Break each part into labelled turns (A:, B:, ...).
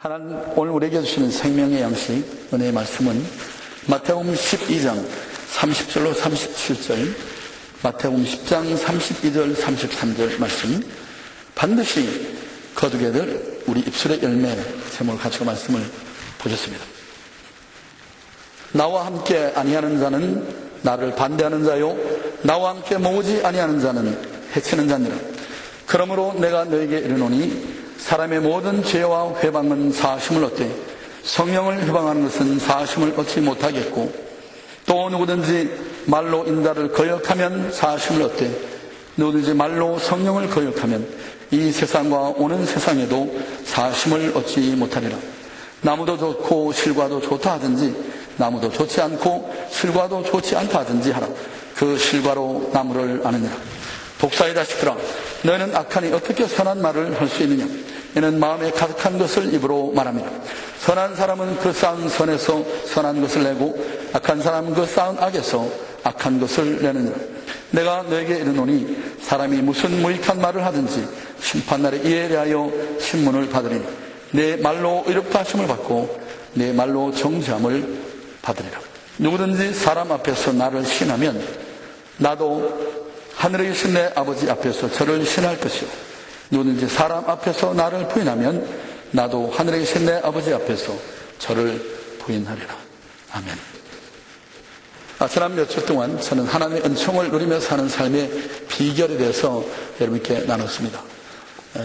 A: 하나님 오늘 우리에게 주시는 생명의 양식 은혜의 말씀은 마태복음 12장 30절로 37절, 마태복음 10장 32절 33절 말씀, 반드시 거두게 될 우리 입술의 열매 제목을 가지고 말씀을 보셨습니다. 나와 함께 아니하는 자는 나를 반대하는 자요, 나와 함께 모으지 아니하는 자는 해치는 자니라. 그러므로 내가 너에게 이르노니 사람의 모든 죄와 회방은 사하심을 얻되 성령을 회방하는 것은 사하심을 얻지 못하겠고, 또 누구든지 말로 인자를 거역하면 사하심을 얻되 누구든지 말로 성령을 거역하면 이 세상과 오는 세상에도 사하심을 얻지 못하리라. 나무도 좋고 실과도 좋다 하든지 나무도 좋지 않고 실과도 좋지 않다 하든지 하라. 그 실과로 나무를 아느니라. 독사의 자식들아, 너희는 악하니 어떻게 선한 말을 할 수 있느냐? 이는 마음에 가득한 것을 입으로 말합니다. 선한 사람은 그 쌓은 선에서 선한 것을 내고 악한 사람은 그 쌓은 악에서 악한 것을 내느니라. 내가 너에게 이르노니 사람이 무슨 무익한 말을 하든지 심판날에 이에 대하여 신문을 받으리니 내 말로 의롭다 하심을 받고 내 말로 정죄함을 받으리라. 누구든지 사람 앞에서 나를 신하면 나도 하늘에 계신 내 아버지 앞에서 저를 신할 것이요, 누구든지 사람 앞에서 나를 부인하면 나도 하늘에 계신 내 아버지 앞에서 저를 부인하리라. 아멘. 지난 몇 주 동안 저는 하나님의 은총을 누리며 사는 삶의 비결에 대해서 여러분께 나눴습니다.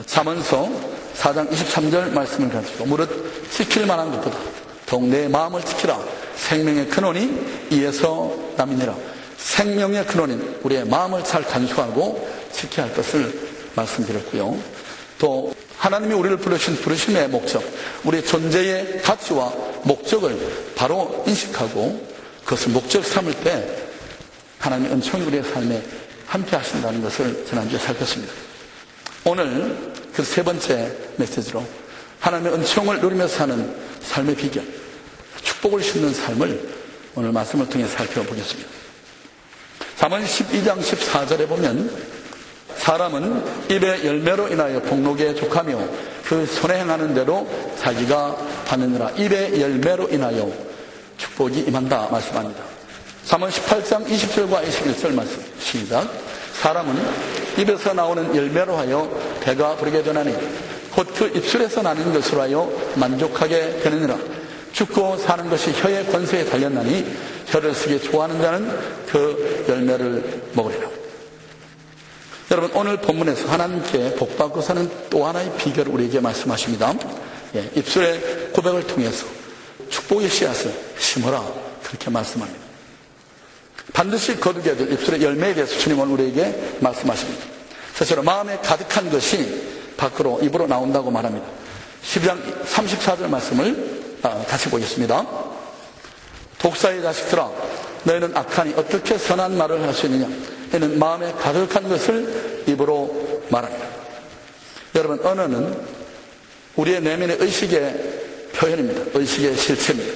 A: 잠언서 4장 23절 말씀을 가지고 무릇 지킬 만한 것보다 더욱 내 마음을 지키라. 생명의 근원이 이에서 남이니라. 생명의 근원인 우리의 마음을 잘 간수하고 지켜야 할 것을 말씀드렸고요. 또 하나님이 우리를 부르신 부르심의 목적, 우리의 존재의 가치와 목적을 바로 인식하고 그것을 목적 삼을 때 하나님의 은총이 우리의 삶에 함께 하신다는 것을 지난주에 살폈습니다. 오늘 그 세 번째 메시지로 하나님의 은총을 누리며 사는 삶의 비결, 축복을 심는 삶을 오늘 말씀을 통해 살펴보겠습니다. 잠언 12장 14절에 보면 사람은 입의 열매로 인하여 복록에 족하며 그 손에 행하는 대로 자기가 받느니라. 입의 열매로 인하여 축복이 임한다 말씀합니다. 잠언 18장 20절과 21절 말씀 시작. 사람은 입에서 나오는 열매로 하여 배가 부르게 되나니 곧 그 입술에서 나는 것으로 하여 만족하게 되느니라. 죽고 사는 것이 혀의 권세에 달렸나니 혀를 쓰기 좋아하는 자는 그 열매를 먹으리라. 여러분, 오늘 본문에서 하나님께 복받고 사는 또 하나의 비결을 우리에게 말씀하십니다. 입술의 고백을 통해서 축복의 씨앗을 심어라, 그렇게 말씀합니다. 반드시 거두게 될 입술의 열매에 대해서 주님은 우리에게 말씀하십니다. 스스로 마음에 가득한 것이 밖으로 입으로 나온다고 말합니다. 12장 34절 말씀을 다시 보겠습니다. 독사의 자식들아, 너희는 악하니 어떻게 선한 말을 할 수 있느냐? 이는 마음에 가득한 것을 입으로 말합니다. 여러분, 언어는 우리의 내면의 의식의 표현입니다. 의식의 실체입니다.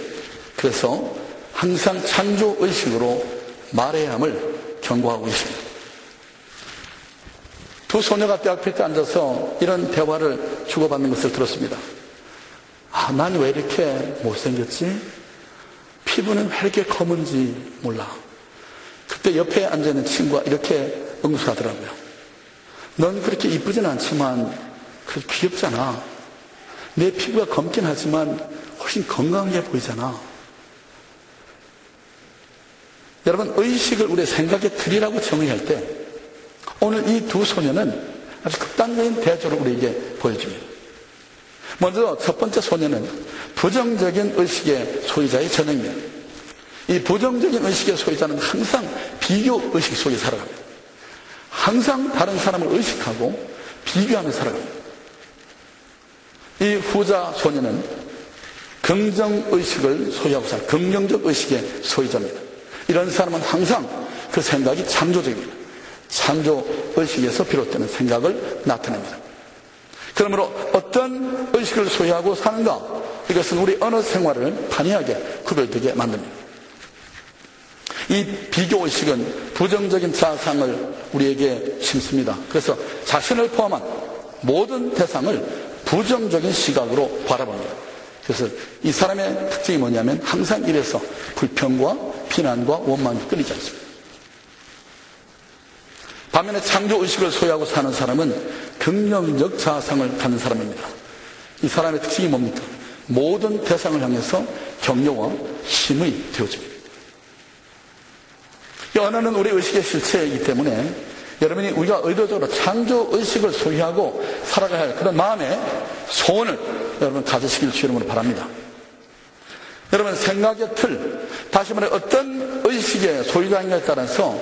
A: 그래서 항상 창조의식으로 말해야 함을 경고하고 있습니다. 두 소녀가 뼈 앞에 앉아서 이런 대화를 주고받는 것을 들었습니다. 난 왜 이렇게 못생겼지? 피부는 왜 이렇게 검은지 몰라. 그때 옆에 앉아있는 친구가 이렇게 응수하더라고요. 넌 그렇게 이쁘진 않지만 그래도 귀엽잖아. 내 피부가 검긴 하지만 훨씬 건강해 보이잖아. 여러분, 의식을 우리의 생각의 틀이라고 정의할 때 오늘 이 두 소녀는 아주 극단적인 대조를 우리에게 보여줍니다. 먼저 첫 번째 소녀는 부정적인 의식의 소유자의 전형입니다. 이 부정적인 의식의 소유자는 항상 비교의식 속에 살아갑니다. 항상 다른 사람을 의식하고 비교하며 살아갑니다. 이 후자 소녀는 긍정의식을 소유하고 살아요. 긍정적 의식의 소유자입니다. 이런 사람은 항상 그 생각이 창조적입니다. 창조의식에서 비롯되는 생각을 나타냅니다. 그러므로 어떤 의식을 소유하고 사는가? 이것은 우리 언어 생활을 판이하게 구별되게 만듭니다. 이 비교의식은 부정적인 자상을 우리에게 심습니다. 그래서 자신을 포함한 모든 대상을 부정적인 시각으로 바라봅니다. 그래서 이 사람의 특징이 뭐냐면 항상 입에서 불평과 비난과 원망이 끊이지 않습니다. 반면에 창조의식을 소유하고 사는 사람은 긍정적 자아상을 갖는 사람입니다. 이 사람의 특징이 뭡니까? 모든 대상을 향해서 격려와 힘이 되어집니다. 이 언어는 우리 의식의 실체이기 때문에 여러분이 우리가 의도적으로 창조의식을 소유하고 살아가야 할 그런 마음의 소원을 여러분 가지시길 주님으로 바랍니다. 여러분 생각의 틀, 다시 말해 어떤 의식의 소유자인가에 따라서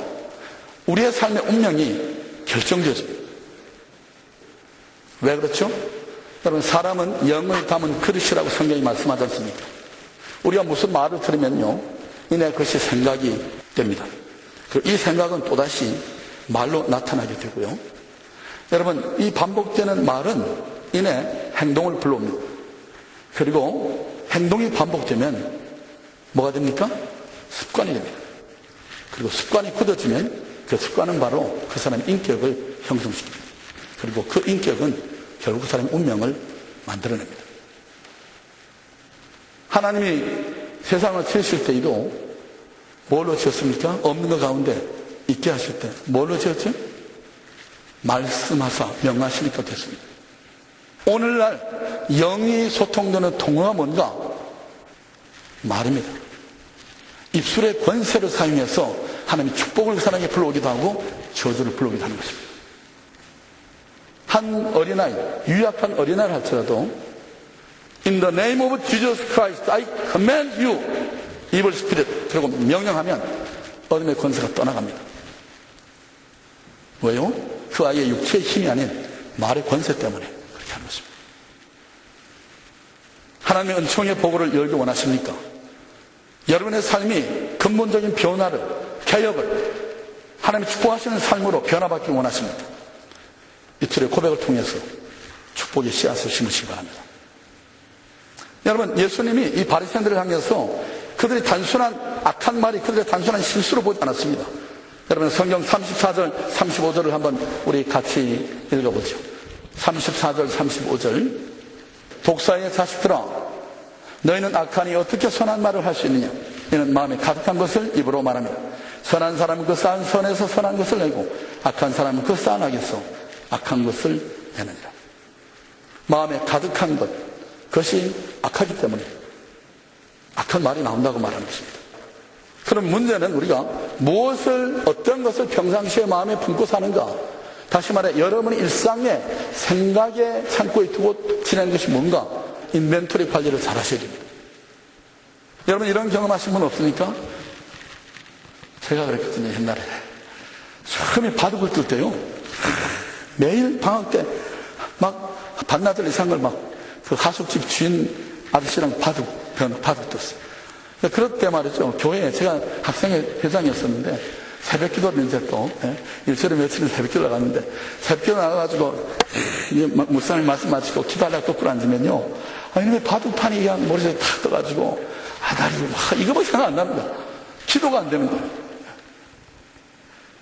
A: 우리의 삶의 운명이 결정되어집니다. 왜 그렇죠? 여러분 사람은 영을 담은 그릇이라고 성경이 말씀하지 않습니까? 우리가 무슨 말을 들으면요 이내 그것이 생각이 됩니다. 그리고 이 생각은 또다시 말로 나타나게 되고요. 여러분 이 반복되는 말은 이내 행동을 불러옵니다. 그리고 행동이 반복되면 뭐가 됩니까? 습관이 됩니다. 그리고 습관이 굳어지면 그 습관은 바로 그 사람의 인격을 형성시킵니다. 그리고 그 인격은 결국 그 사람의 운명을 만들어냅니다. 하나님이 세상을 지으실 때에도 뭘로 지었습니까? 없는 것 가운데 있게 하실 때 뭘로 지었죠? 말씀하사 명하시니까 됐습니다. 오늘날 영이 소통되는 통로가 뭔가? 말입니다. 입술의 권세를 사용해서 하나님이 축복을 그 사람에게 불러오기도 하고 저주를 불러오기도 하는 것입니다. 한 어린아이, 유약한 어린아이를 할지라도 In the name of Jesus Christ, I command you, evil spirit. 그리고 명령하면 어둠의 권세가 떠나갑니다. 왜요? 그 아이의 육체의 힘이 아닌 말의 권세 때문에 그렇게 하는 것입니다. 하나님의 은총의 보고를 열기 원하십니까? 여러분의 삶이 근본적인 변화를, 개혁을 하나님이 축복하시는 삶으로 변화받기 원하십니다. 이틀의 고백을 통해서 축복의 씨앗을 심으시기 바랍니다. 여러분 예수님이 이 바리새인들을 향해서 그들이 단순한 악한 말이 그들의 단순한 실수로 보지 않았습니다. 여러분 성경 34절 35절을 한번 우리 같이 읽어보죠. 34절 35절 독사의 자식들아 너희는 악하니 어떻게 선한 말을 할 수 있느냐. 이는 마음에 가득한 것을 입으로 말합니다. 선한 사람은 그 쌓은 선에서 선한 것을 내고 악한 사람은 그 쌓은 악에서 악한 것을 내느니라. 마음에 가득한 것, 그것이 악하기 때문에 악한 말이 나온다고 말하는 것입니다. 그럼 문제는 우리가 무엇을, 어떤 것을 평상시에 마음에 품고 사는가? 다시 말해 여러분의 일상에 생각의 창고에 두고 지내는 것이 뭔가? 인벤토리 관리를 잘 하셔야 됩니다. 여러분 이런 경험하신 분 없습니까? 제가 그랬거든요. 옛날에 처음에 바둑을 뜰 때요 매일 방학 때 막 반나절 이상 걸 막 그 하숙집 주인 아저씨랑 바둑 떴어요. 그럴 때 말이죠. 교회에 제가 학생회 회장이었었는데 새벽 기도를 이제 또 일주일에 며칠은 새벽 기도 나갔는데 새벽 기도 나가가지고 목사님 말씀 마치고 기도하려고 거꾸로 앉으면요 이놈의 바둑판이 그냥 머리에 탁 떠가지고 나 이거밖에 생각 안 납니다. 기도가 안 되는 거예요.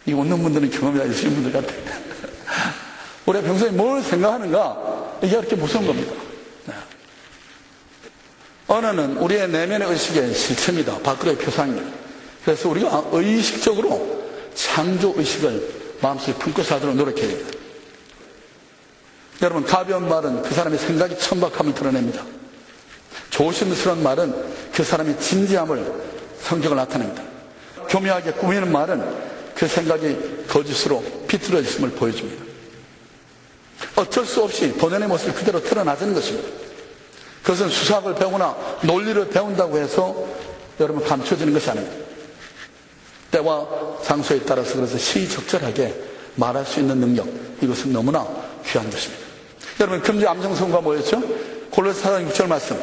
A: 이 웃는 분들은 경험이 있으신 분들 같아요. 우리가 평소에 뭘 생각하는가 이게 그렇게 무서운 겁니다. 언어는 우리의 내면의 의식의 실체입니다. 밖으로의 표상입니다. 그래서 우리가 의식적으로 창조의식을 마음속에 품고 살도록 노력해야 됩니다. 여러분 가벼운 말은 그 사람의 생각이 천박함을 드러냅니다. 조심스러운 말은 그 사람의 진지함을, 성격을 나타냅니다. 교묘하게 꾸미는 말은 그 생각이 거짓으로 비틀어졌음을 보여줍니다. 어쩔 수 없이 본연의 모습이 그대로 드러나지는 것입니다. 그것은 수학을 배우거나 논리를 배운다고 해서 여러분 감춰지는 것이 아닙니다. 때와 장소에 따라서 그래서 시적절하게 말할 수 있는 능력, 이것은 너무나 귀한 것입니다. 여러분 금주 암송성가 뭐였죠? 골로새서 4장 6절 말씀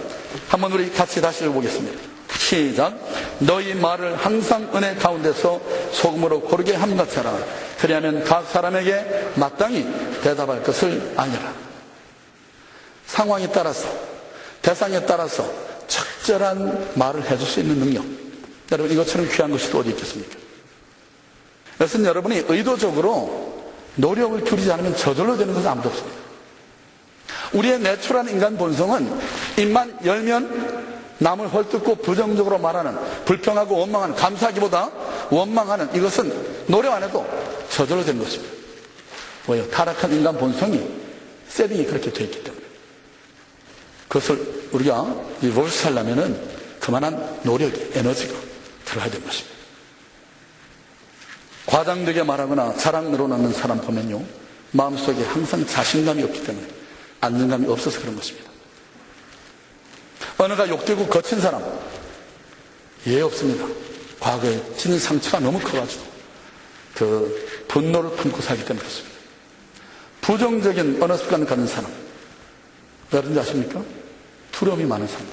A: 한번 우리 같이 다시 읽어보겠습니다. 시작. 너희 말을 항상 은혜 가운데서 소금으로 고르게 함같이 하라. 그리하면 각 사람에게 마땅히 대답할 것을 아니라. 상황에 따라서, 대상에 따라서 적절한 말을 해줄 수 있는 능력, 여러분 이것처럼 귀한 것이 또 어디 있겠습니까? 그것은 여러분이 의도적으로 노력을 들이지 않으면 저절로 되는 것은 아무도 없습니다. 우리의 내추럴한 인간 본성은 입만 열면 남을 헐뜯고 부정적으로 말하는, 불평하고 원망하는, 감사하기보다 원망하는, 이것은 노력 안 해도 저절로 된 것입니다. 왜요? 타락한 인간 본성이 세팅이 그렇게 되어 있기 때문에. 그것을 우리가 리버스하려면은 그만한 노력이, 에너지가 들어야 되는 것입니다. 과장되게 말하거나 자랑 늘어놓는 사람 보면요, 마음속에 항상 자신감이 없기 때문에 안정감이 없어서 그런 것입니다. 언어가 욕되고 거친 사람, 예 없습니다. 과거에 진 상처가 너무 커가지고 그 분노를 품고 살기 때문에 그렇습니다. 부정적인 언어 습관을 가진 사람, 여러분들 아십니까? 두려움이 많은 사람들,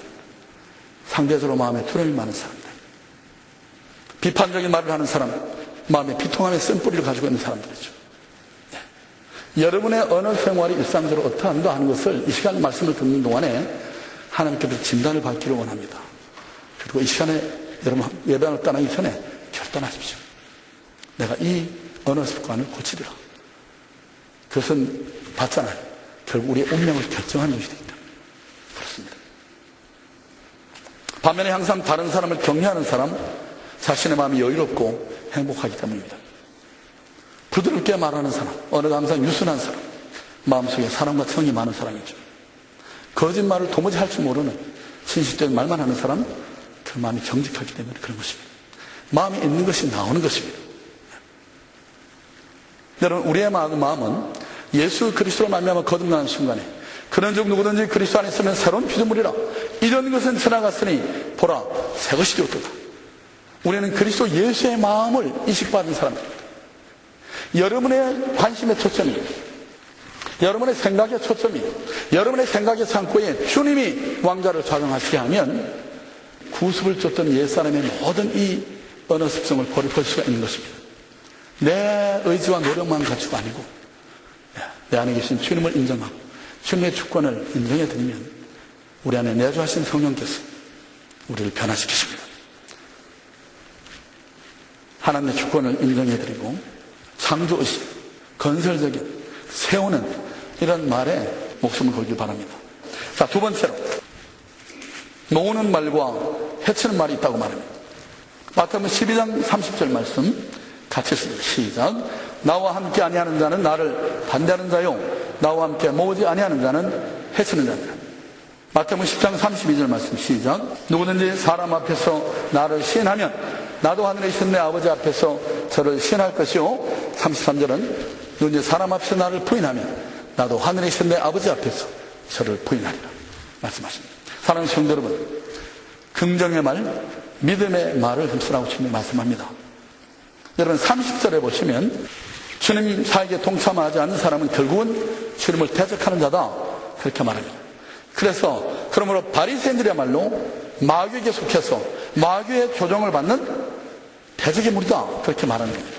A: 상대적으로 마음에 두려움이 많은 사람들, 비판적인 말을 하는 사람, 마음에 비통함의 쓴뿌리를 가지고 있는 사람들이죠. 네. 여러분의 언어 생활이 일상적으로 어떠한가 하는 것을 이 시간 말씀을 듣는 동안에 하나님께서 진단을 받기를 원합니다. 그리고 이 시간에 여러분 예배를 떠나기 전에 결단하십시오. 내가 이 언어 습관을 고치리라. 그것은 봤잖아요. 결국 우리의 운명을 결정하는 것이 되기 때문에 그렇습니다. 반면에 항상 다른 사람을 격려하는 사람, 자신의 마음이 여유롭고 행복하기 때문입니다. 부드럽게 말하는 사람, 언어가 항상 유순한 사람, 마음속에 사랑과 정이 많은 사람이죠. 거짓말을 도무지 할 줄 모르는 진실된 말만 하는 사람, 그 마음이 정직하기 때문에 그런 것입니다. 마음에 있는 것이 나오는 것입니다. 여러분, 우리의 마음은 예수 그리스도로 말미암아 거듭나는 순간에 그런즉 누구든지 그리스도 안에 있으면 새로운 피조물이라, 이런 것은 지나갔으니 보라 새 것이 되었도다. 우리는 그리스도 예수의 마음을 이식받은 사람입니다. 여러분의 관심의 초점이, 여러분의 생각의 초점이, 여러분의 생각의 창고에 주님이 왕자를 좌정하시게 하면 구습을 쫓던 옛사람의 모든 이 언어 습성을 버릴 수가 있는 것입니다. 내 의지와 노력만 가지고 아니고 내 안에 계신 주님을 인정하고 주님의 주권을 인정해드리면 우리 안에 내주하신 성령께서 우리를 변화시키십니다. 하나님의 주권을 인정해드리고 창조의식, 건설적인, 세우는 이런 말에 목숨을 걸기 바랍니다. 자, 두 번째로 모으는 말과 해치는 말이 있다고 말합니다. 마태복음 12장 30절 말씀 같이 읽습니다. 시작. 나와 함께 아니하는 자는 나를 반대하는 자요, 나와 함께 모으지 아니하는 자는 해치는 자니라. 마태복음 10장 32절 말씀 시작. 누구든지 사람 앞에서 나를 시인하면 나도 하늘에 있는 내 아버지 앞에서 저를 시인할 것이요. 33절은 누구든지 사람 앞에서 나를 부인하면 나도 하늘에 있는 내 아버지 앞에서 저를 부인하리라 말씀하십니다. 사랑하는 성도 여러분, 긍정의 말, 믿음의 말을 흡수하고 주님이 말씀합니다. 여러분 30절에 보시면 주님 사역에 동참하지 않는 사람은 결국은 주님을 대적하는 자다 그렇게 말합니다. 그래서 그러므로 바리새인들이야말로 마귀에게 속해서 마귀의 조종을 받는 대적의 무리다 그렇게 말하는 겁니다.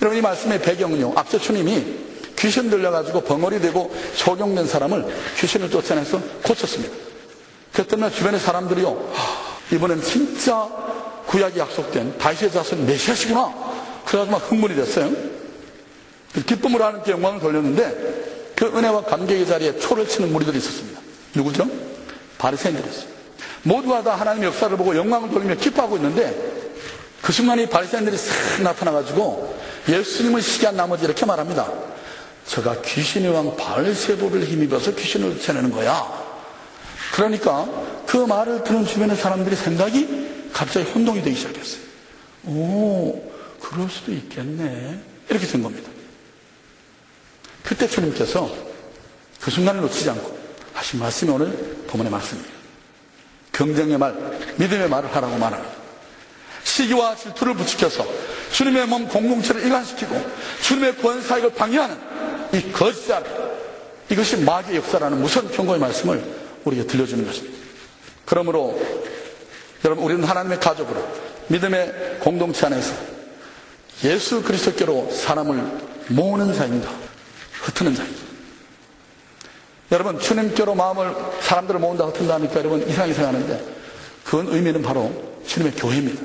A: 여러분 이 말씀의 배경은요, 앞서 주님이 귀신 들려가지고 벙어리 되고 소경된 사람을 귀신을 쫓아내서 고쳤습니다. 그 때문에 주변의 사람들이요, 이번엔 진짜 구약이 약속된 다윗의 자손 메시아시구나 그래가지고 막 흥분이 됐어요. 기쁨으로 하나님께 영광을 돌렸는데 그 은혜와 감격의 자리에 초를 치는 무리들이 있었습니다. 누구죠? 바리새인들이었어요. 모두가 다 하나님의 역사를 보고 영광을 돌리며 기뻐하고 있는데 그 순간에 이 바리새인들이 싹 나타나가지고 예수님을 시기한 나머지 이렇게 말합니다. 저가 귀신의 왕 바알세불을 힘입어서 귀신을 쫓아내는 거야. 그러니까 그 말을 들은 주변의 사람들의 생각이 갑자기 혼동이 되기 시작했어요. 오, 그럴 수도 있겠네. 이렇게 된 겁니다. 그때 주님께서 그 순간을 놓치지 않고 하신 말씀이 오늘 본문의 말씀입니다. 긍정의 말, 믿음의 말을 하라고 말합니다. 시기와 질투를 부추겨서 주님의 몸 공동체를 일관시키고 주님의 구원 사역을 방해하는 이 거짓말, 이것이 마귀의 역사라는 무서운 경고의 말씀을 우리에게 들려주는 것입니다. 그러므로 여러분, 우리는 하나님의 가족으로 믿음의 공동체 안에서 예수 그리스도께로 사람을 모으는 자입니다. 흩트는 자입니다. 여러분, 주님께로 마음을 사람들을 모은다 흩은다 하니까 여러분 이상하게 생각하는데 그건 의미는 바로 주님의 교회입니다.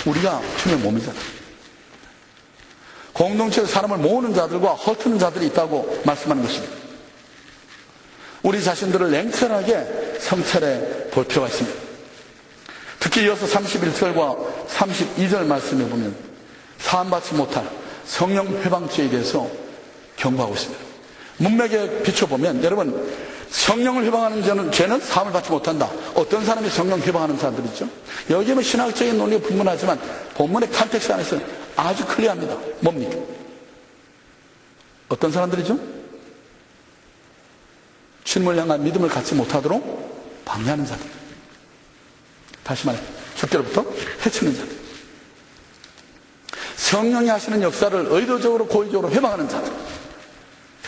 A: 우리가 주님의 몸이잖아요. 공동체에서 사람을 모으는 자들과 흩트는 자들이 있다고 말씀하는 것입니다. 우리 자신들을 냉철하게 성찰해 볼 필요가 있습니다. 특히 이어서 31절과 32절 말씀에 보면 사함받지 못할 성령 회방죄에 대해서 경고하고 있습니다. 문맥에 비춰보면 여러분, 성령을 회방하는 죄는 사함을 받지 못한다. 어떤 사람이 성령 회방하는 사람들 있죠? 여기에 뭐 신학적인 논리가 분분하지만 본문의 컨텍스트 안에서 아주 클리어합니다. 뭡니까? 어떤 사람들이죠? 주님을 향한 믿음을 갖지 못하도록 방해하는 자들. 다시 말해 주께로부터 해치는 자들. 성령이 하시는 역사를 의도적으로 고의적으로 회방하는 자들.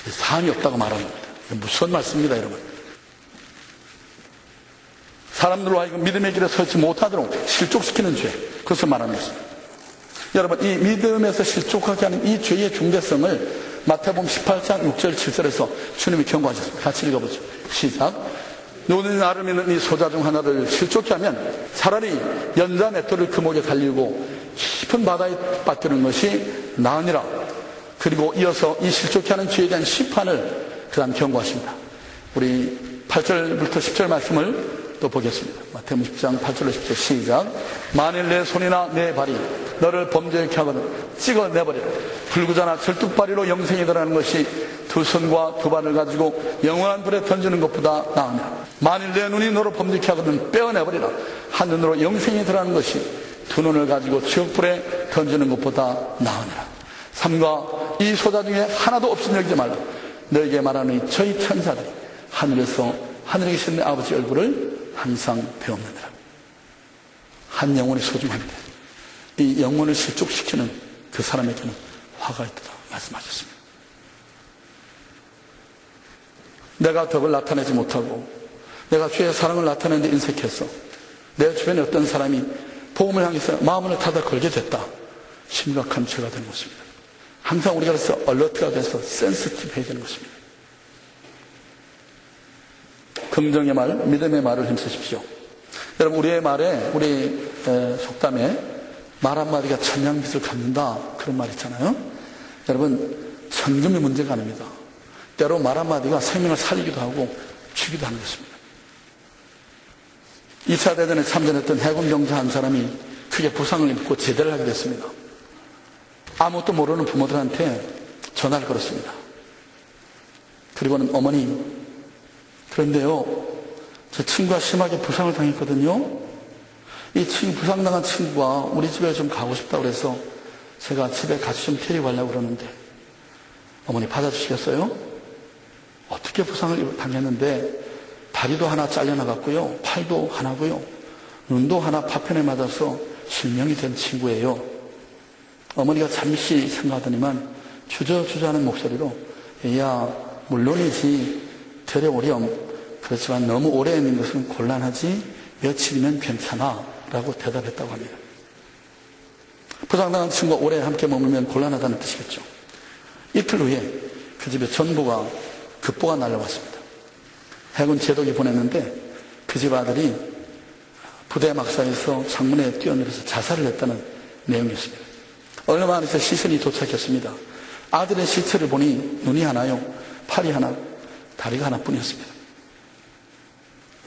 A: 사함이 없다고 말하는 겁니다. 이건 무서운 말씀입니다, 여러분. 사람들로 하여금 믿음의 길에 서지 못하도록 실족시키는 죄, 그것을 말하는 것입니다. 여러분, 이 믿음에서 실족하게 하는 이 죄의 중대성을 마태복음 18장 6절 7절에서 주님이 경고하셨습니다. 같이 읽어보죠. 시작. 누구든지 나를 믿는 이 소자 중 하나를 실족케 하면 차라리 연자 맷돌을 그 목에 달리고 깊은 바다에 빠뜨리는 것이 나으니라. 그리고 이어서 이 실족케 하는 죄에 대한 심판을 그 다음 경고하십니다. 우리 8절부터 10절 말씀을 또 보겠습니다. 마태복음 10장 8절로 10절 시작. 만일 내 손이나 내 발이 너를 범죄케 하거든 찍어내버리라. 불구자나 절뚝발이로 영생에 들어가는 것이 두 손과 두 발을 가지고 영원한 불에 던지는 것보다 나으니라. 만일 내 눈이 너를 범죄케 하거든 빼어내버리라. 한 눈으로 영생에 들어가는 것이 두 눈을 가지고 지옥불에 던지는 것보다 나으니라. 삼가 이 소자 중에 하나도 없음 여기지 말라. 너에게 말하는 저희 천사들이 하늘에서 하늘에 계신 내 아버지 얼굴을 항상 배웁느니라. 한 영혼이 소중한데 이 영혼을 실족시키는 그 사람에게는 화가 있다 말씀하셨습니다. 내가 덕을 나타내지 못하고 내가 주의 사랑을 나타내는데 인색해서 내 주변에 어떤 사람이 복음을 향해서 마음을 닫아 걸게 됐다. 심각한 죄가 되는 것입니다. 항상 우리가 그래서 얼러트가 돼서 센시티브해야 되는 것입니다. 긍정의 말, 믿음의 말을 힘쓰십시오. 여러분, 우리의 말에, 우리 속담에 말 한마디가 천냥빚을 갚는다, 그런 말 있잖아요. 여러분, 천금이 문제가 아닙니다. 때로 말 한마디가 생명을 살리기도 하고 죽이기도 하는 것입니다. 2차 대전에 참전했던 해군 병사 한 사람이 크게 부상을 입고 제대를 하게 됐습니다. 아무것도 모르는 부모들한테 전화를 걸었습니다. 그리고는 어머니, 그런데요, 저 친구가 심하게 부상을 당했거든요. 이 부상당한 친구가 우리 집에 좀 가고 싶다고 그래서 제가 집에 같이 좀 데리고 가려고 그러는데 어머니 받아주시겠어요? 어떻게 부상을 당했는데 다리도 하나 잘려나갔고요, 팔도 하나고요, 눈도 하나 파편에 맞아서 실명이 된 친구예요. 어머니가 잠시 생각하더니만 주저주저하는 목소리로 야, 물론이지 데려오렴. 그렇지만 너무 오래 있는 것은 곤란하지 며칠이면 괜찮아 라고 대답했다고 합니다. 부상당한 친구가 오래 함께 머물면 곤란하다는 뜻이겠죠. 이틀 후에 그 집에 전부가 급보가 날라왔습니다. 해군 제독이 보냈는데 그 집 아들이 부대 막사에서 창문에 뛰어내려서 자살을 했다는 내용이었습니다. 얼마 안에서 시신이 도착했습니다. 아들의 시체를 보니 눈이 하나요, 팔이 하나, 다리가 하나뿐이었습니다.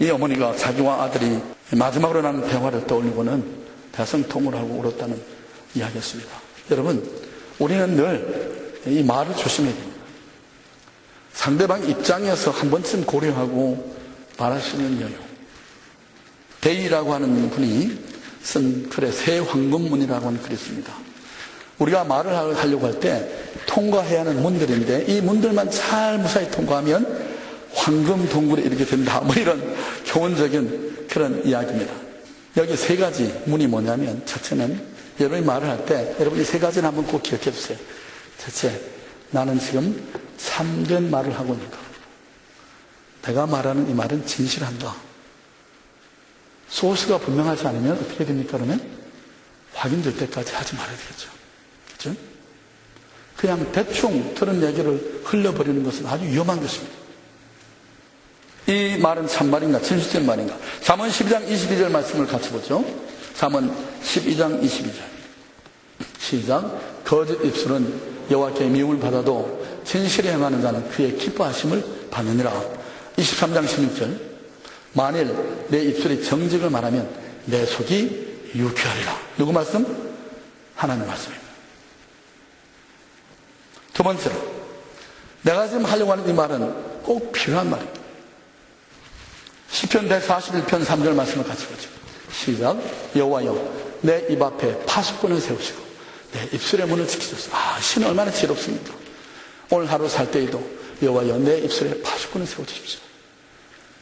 A: 이 어머니가 자기와 아들이 마지막으로 나눈 대화를 떠올리고는 대성통을 하고 울었다는 이야기였습니다. 여러분, 우리는 늘 이 말을 조심해야 됩니다. 상대방 입장에서 한 번쯤 고려하고 말할 수 있는 여유. 데이라고 하는 분이 쓴 글에 새 황금문이라고 하는 글이 있습니다. 우리가 말을 하려고 할 때 통과해야 하는 문들인데 이 문들만 잘 무사히 통과하면 황금 동굴에 이르게 된다. 뭐 이런 교훈적인 그런 이야기입니다. 여기 세 가지 문이 뭐냐면, 첫째는 여러분이 말을 할 때 여러분이 세 가지는 한번 꼭 기억해 주세요. 첫째, 나는 지금 참된 말을 하고 있는가? 내가 말하는 이 말은 진실한가? 소스가 분명하지 않으면 어떻게 됩니까? 그러면 확인될 때까지 하지 말아야 되겠죠. 그렇죠? 그냥 대충 들은 얘기를 흘려버리는 것은 아주 위험한 것입니다. 이 말은 참말인가, 진실된 말인가? 잠언 12장 22절 말씀을 같이 보죠. 잠언 12장 22절 시작. 거짓 입술은 여호와께 미움을 받아도 진실히 행하는 자는 그의 기뻐하심을 받느니라. 이 23장 16절. 만일 내 입술이 정직을 말하면 내 속이 유쾌하리라. 누구 말씀? 하나님 말씀입니다. 두 번째로, 내가 지금 하려고 하는 이 말은 꼭 필요한 말입니다. 시편 141편 3절 말씀을 같이 보죠. 시작. 여호와여, 내 입 앞에 파수꾼을 세우시고 내 입술의 문을 지키소서. 신은 얼마나 지혜롭습니까? 오늘 하루 살 때에도 여호와여, 내 입술에 파수꾼을 세워주십시오.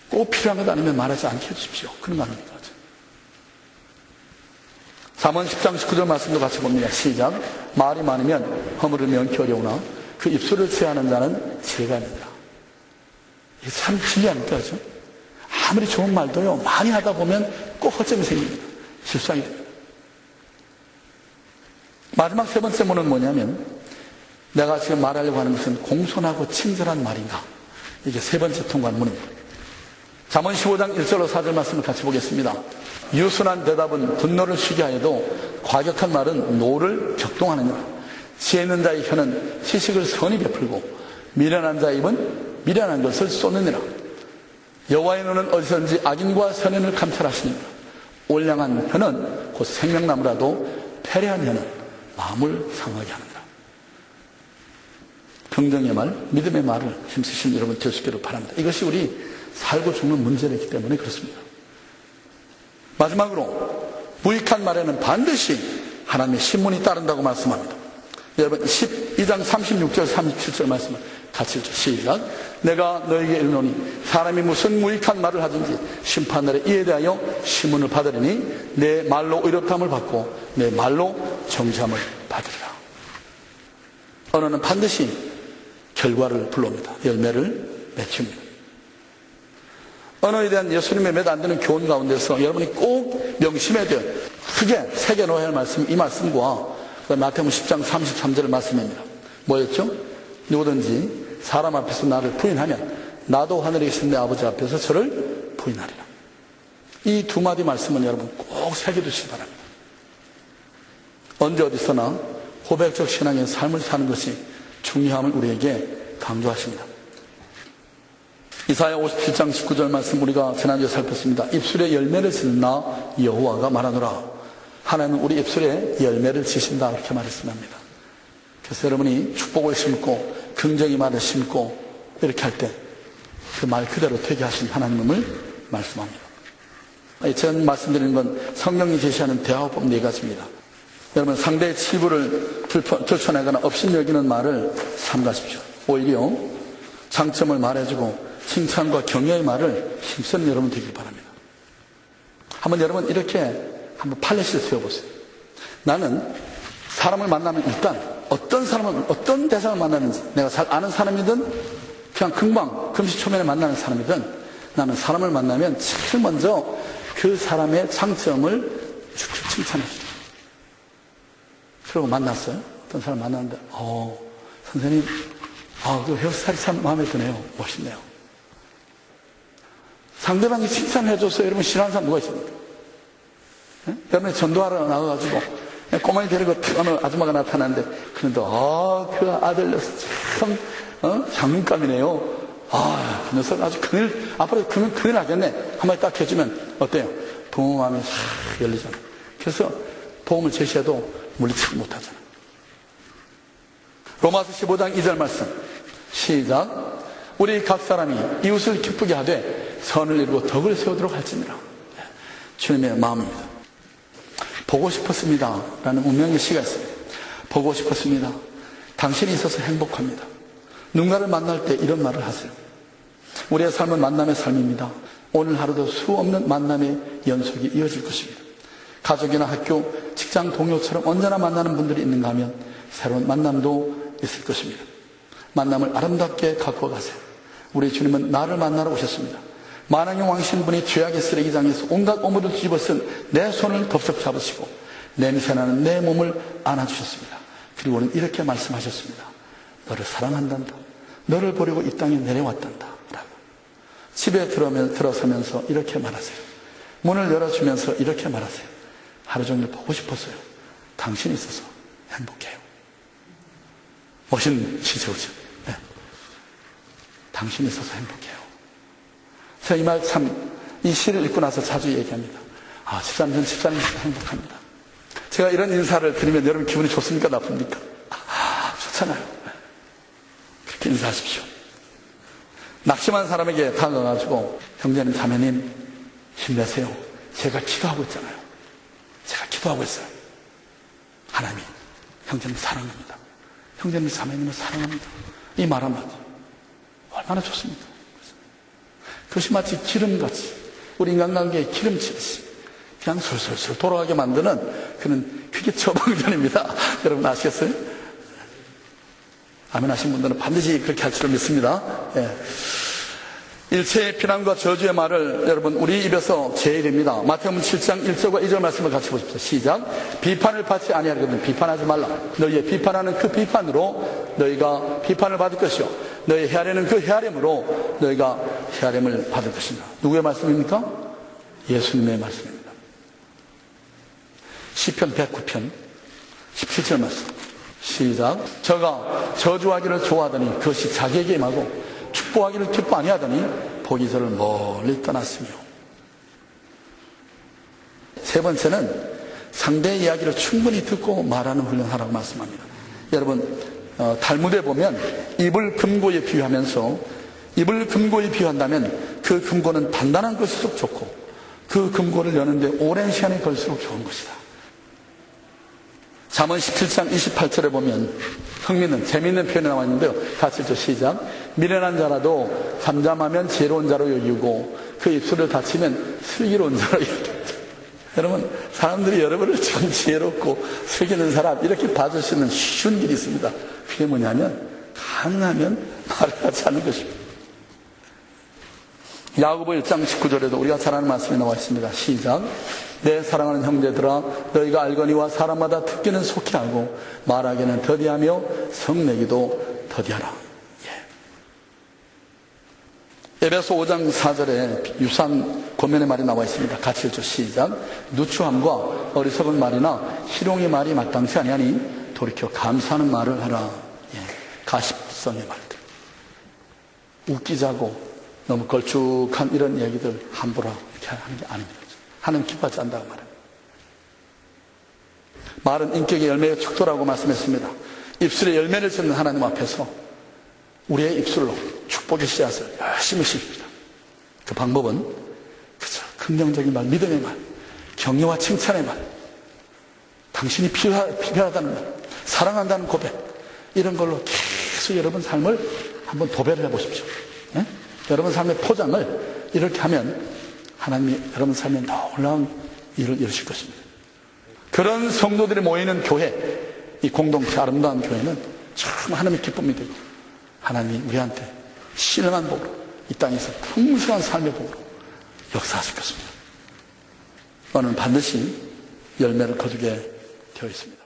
A: 꼭 필요한 것 아니면 말하지 않게 해주십시오. 그런 말입니다. 잠언 10장 19절 말씀도 같이 봅니다. 시작. 말이 많으면 허물을 면키 어려우나 그 입술을 제하는 자는 지혜가 있느니라. 이게 참 진리합니까? 그렇죠? 아무리 좋은 말도요, 많이 하다 보면 꼭 허점이 생깁니다. 실수하게 됩니다. 마지막 세 번째 문은 뭐냐면, 내가 지금 말하려고 하는 것은 공손하고 친절한 말인가? 이게 세 번째 통과한 문입니다. 잠언 15장 1절로 4절 말씀을 같이 보겠습니다. 유순한 대답은 분노를 쉬게 하여도 과격한 말은 노를 격동하느니라. 지혜 있는 자의 혀는 지식을 선히 베풀고 미련한 자의 입은 미련한 것을 쏟느니라. 여호와의 눈은 어디서든지 악인과 선인을 감찰하시느니라. 올량한 혀는 곧 생명나무라도 패례한 혀는 마음을 상하게 하느니라. 긍정의 말, 믿음의 말을 힘쓰신 여러분 될 수 있기를 바랍니다. 이것이 우리 살고 죽는 문제이기 때문에 그렇습니다. 마지막으로 무익한 말에는 반드시 하나님의 신문이 따른다고 말씀합니다. 여러분 12장 36절 37절 말씀을 같이 읽죠. 시작. 내가 너에게 이르노니 사람이 무슨 무익한 말을 하든지 심판날에 이에 대하여 신문을 받으리니 내 말로 의롭다함을 받고 내 말로 정죄함을 받으리라. 언어는 반드시 결과를 불러옵니다. 열매를 맺힙니다. 언어에 대한 예수님의 몇 안 되는 교훈 가운데서 여러분이 꼭 명심해야 돼요. 크게 새겨놓아야 할 말씀이 이 말씀과 마태복음 10장 33절 말씀입니다. 뭐였죠? 누구든지 사람 앞에서 나를 부인하면 나도 하늘에 계신 내 아버지 앞에서 저를 부인하리라. 이 두 마디 말씀은 여러분 꼭 새겨두시기 바랍니다. 언제 어디서나 고백적 신앙의 삶을 사는 것이 중요함을 우리에게 강조하십니다. 이사야 57장 19절 말씀 우리가 지난주에 살폈습니다. 입술에 열매를 지는 나 여호와가 말하노라. 하나님은 우리 입술에 열매를 지신다 그렇게 말했습니다. 그래서 여러분이 축복을 심고 긍정의 말을 심고 이렇게 할 때 그 말 그대로 되게 하신 하나님을 말씀합니다. 제가 말씀드리는 건 성경이 제시하는 대화법 4가지입니다. 여러분 상대의 치부를 들춰내거나 업신 여기는 말을 삼가십시오. 오히려 장점을 말해주고 칭찬과 격려의 말을 힘쓰는 여러분 되길 바랍니다. 한번 여러분 이렇게 한번 팔레시를 세워보세요. 나는 사람을 만나면 일단 어떤 사람을 어떤 대상을 만나는지 내가 잘 아는 사람이든 그냥 금방 금시초면에 만나는 사람이든 나는 사람을 만나면 제일 먼저 그 사람의 장점을 쭉쭉 칭찬해줘요. 그러고 만났어요. 어떤 사람 만났는데 선생님 그 헤어스타일이 참 마음에 드네요. 멋있네요. 상대방이 칭찬해줘서 여러분 싫어하는 사람 누가 있습니까? 네? 여러분이 전도하러 나가가지고 꼬마이 데리고 어느 아줌마가 나타났는데 그런데 그 아들 녀석 참 장군감이네요. 그 녀석 아주 앞으로 큰일 나겠네. 한마디 딱 해주면 어때요? 부모 마음이 싹 열리잖아요. 그래서 도움을 제시해도 물리치지 못하잖아요. 로마서 15장 2절 말씀 시작. 우리 각 사람이 이웃을 기쁘게 하되 선을 이루고 덕을 세우도록 할지니라. 주님의 마음입니다. 보고 싶었습니다 라는 운명의 시가 있습니다. 보고 싶었습니다. 당신이 있어서 행복합니다. 누군가를 만날 때 이런 말을 하세요. 우리의 삶은 만남의 삶입니다. 오늘 하루도 수 없는 만남의 연속이 이어질 것입니다. 가족이나 학교, 직장 동료처럼 언제나 만나는 분들이 있는가 하면 새로운 만남도 있을 것입니다. 만남을 아름답게 갖고 가세요. 우리 주님은 나를 만나러 오셨습니다. 만왕의 왕신분이 죄악의 쓰레기장에서 온갖 오물을 뒤집어 쓴 내 손을 덥석 잡으시고 냄새나는 내 몸을 안아주셨습니다. 그리고는 이렇게 말씀하셨습니다. 너를 사랑한단다. 너를 보려고 이 땅에 내려왔단다. 라고. 집에 들어서면서 이렇게 말하세요. 문을 열어주면서 이렇게 말하세요. 하루 종일 보고 싶었어요. 당신이 있어서 행복해요. 멋있는 시제오죠. 네. 당신이 있어서 행복해요. 저 이 말 참, 이 시를 읽고 나서 자주 얘기합니다. 집사님, 전 집사님 행복합니다. 제가 이런 인사를 드리면 여러분 기분이 좋습니까? 나쁩니까? 좋잖아요. 그렇게 인사하십시오. 낙심한 사람에게 다가가가지고, 형제님, 자매님, 힘내세요. 제가 기도하고 있잖아요. 제가 기도하고 있어요. 하나님이 형제님 사랑합니다. 형제님, 자매님을 사랑합니다. 이 말 한마디. 얼마나 좋습니까? 그것이 마치 기름같이, 우리 인간관계의 기름치듯이 그냥 솔솔솔 돌아가게 만드는 그게 처방전입니다. 여러분 아시겠어요? 아멘 하신 분들은 반드시 그렇게 할 줄을 믿습니다. 예. 일체의 비난과 저주의 말을 여러분 우리 입에서 제일입니다. 마태복음 7장 1절과 2절 말씀을 같이 보십시오. 시작. 비판을 받지 아니하거든 비판하지 말라. 너희의 비판하는 그 비판으로 너희가 비판을 받을 것이요 너희 헤아리는 그 헤아림으로 너희가 헤아림을 받을 것이다. 누구의 말씀입니까? 예수님의 말씀입니다. 시편 109편 17절 말씀. 시작. 저가 저주하기를 좋아하더니 그것이 자기에게 임하고 축복하기를 기뻐 아니하더니 복이 저를 멀리 떠났으며. 세 번째는 상대의 이야기를 충분히 듣고 말하는 훈련하라고 말씀합니다. 여러분 달무드에 보면 입을 금고에 비유하면서 입을 금고에 비유한다면 그 금고는 단단한 것일수록 좋고 그 금고를 여는데 오랜 시간이 걸릴수록 좋은 것이다. 잠언 17장 28절에 보면 흥미있는 재미있는 표현이 나와 있는데요. 같이 읽죠. 시작. 미련한 자라도 잠잠하면 지혜로운 자로 여기고 그 입술을 닫히면 슬기로운 자로 여기고. 여러분 사람들이 여러분을 참 지혜롭고 슬기는 사람 이렇게 봐줄 수 있는 쉬운 길이 있습니다. 그게 뭐냐면 가능하면 말을 하지 않는 것입니다. 야고보 1장 19절에도 우리가 잘 아는 말씀이 나와 있습니다. 시작. 내 사랑하는 형제들아 너희가 알거니와 사람마다 듣기는 속히 알고 말하기는 더디하며 성내기도 더디하라. 에베소 5장 4절에 유사한 권면의 말이 나와 있습니다. 같이 읽죠. 시작. 누추함과 어리석은 말이나 희롱의 말이 마땅치 아니하니 돌이켜 감사하는 말을 하라. 가십성의 말들. 웃기자고 너무 걸쭉한 이런 얘기들 함부로 이렇게 하는 게 아닙니다. 하나님 기뻐하지 않는다고 말합니다. 말은 인격의 열매의 척도라고 말씀했습니다. 입술에 열매를 맺는 하나님 앞에서 우리의 입술로 축복의 씨앗을 열심히 심습니다. 그 방법은 그죠. 긍정적인 말, 믿음의 말, 격려와 칭찬의 말, 당신이 필요하다는 말, 사랑한다는 고백, 이런 걸로 계속 여러분 삶을 한번 도배를 해보십시오. 네? 여러분 삶의 포장을 이렇게 하면 하나님이 여러분 삶에 놀라운 일을 이루실 것입니다. 그런 성도들이 모이는 교회, 이 공동체 아름다운 교회는 참 하나님의 기쁨이 되고 하나님이 우리한테 신령한 복으로 이 땅에서 풍성한 삶의 복으로 역사하실 것입니다. 너는 반드시 열매를 거두게 되어 있습니다.